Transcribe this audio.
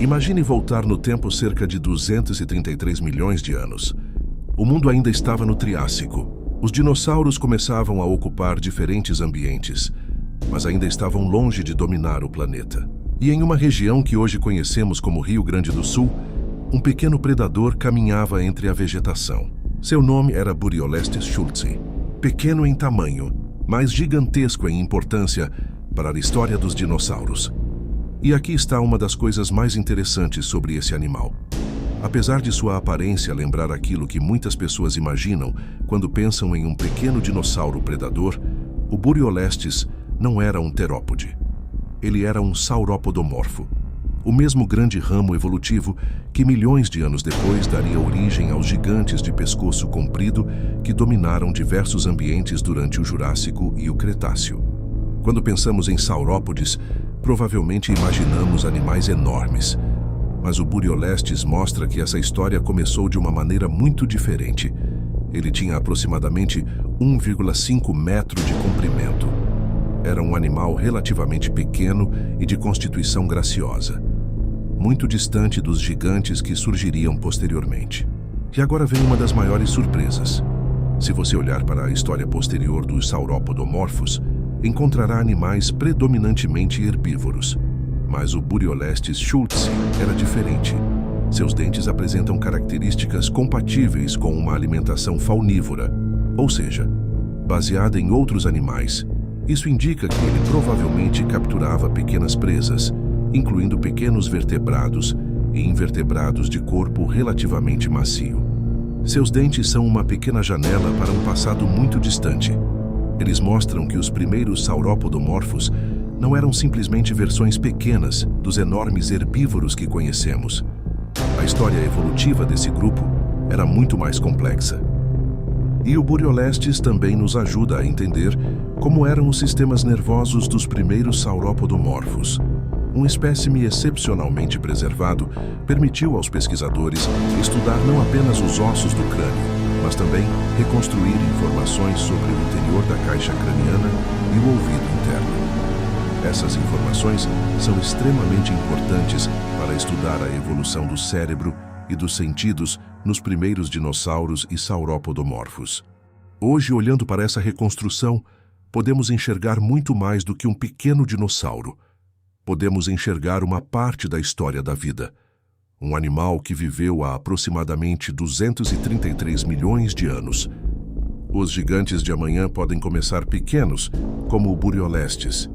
Imagine voltar no tempo cerca de 233 milhões de anos. O mundo ainda estava no Triássico. Os dinossauros começavam a ocupar diferentes ambientes, mas ainda estavam longe de dominar o planeta. E em uma região que hoje conhecemos como Rio Grande do Sul, um pequeno predador caminhava entre a vegetação. Seu nome era Buriolestes schultzi. Pequeno em tamanho, mas gigantesco em importância para a história dos dinossauros. E aqui está uma das coisas mais interessantes sobre esse animal. Apesar de sua aparência lembrar aquilo que muitas pessoas imaginam quando pensam em um pequeno dinossauro predador, o Buriolestes não era um terópode. Ele era um sauropodomorfo, o mesmo grande ramo evolutivo que milhões de anos depois daria origem aos gigantes de pescoço comprido que dominaram diversos ambientes durante o Jurássico e o Cretáceo. Quando pensamos em saurópodes, provavelmente imaginamos animais enormes, mas o Buriolestes mostra que essa história começou de uma maneira muito diferente. Ele tinha aproximadamente 1,5 metro de comprimento. Era um animal relativamente pequeno e de constituição graciosa, muito distante dos gigantes que surgiriam posteriormente. E agora vem uma das maiores surpresas. Se você olhar para a história posterior dos sauropodomorfos, encontrará animais predominantemente herbívoros. Mas o Buriolestes schultzi era diferente. Seus dentes apresentam características compatíveis com uma alimentação faunívora, ou seja, baseada em outros animais. Isso indica que ele provavelmente capturava pequenas presas, incluindo pequenos vertebrados e invertebrados de corpo relativamente macio. Seus dentes são uma pequena janela para um passado muito distante. Eles mostram que os primeiros sauropodomorfos não eram simplesmente versões pequenas dos enormes herbívoros que conhecemos. A história evolutiva desse grupo era muito mais complexa. E o Buriolestes também nos ajuda a entender como eram os sistemas nervosos dos primeiros sauropodomorfos. Um espécime excepcionalmente preservado permitiu aos pesquisadores estudar não apenas os ossos do crânio, mas também reconstruir informações sobre o interior da caixa craniana e o ouvido interno. Essas informações são extremamente importantes para estudar a evolução do cérebro e dos sentidos nos primeiros dinossauros e sauropodomorfos. Hoje, olhando para essa reconstrução, podemos enxergar muito mais do que um pequeno dinossauro. Podemos enxergar uma parte da história da vida. Um animal que viveu há aproximadamente 233 milhões de anos. Os gigantes de amanhã podem começar pequenos, como o Buriolestes,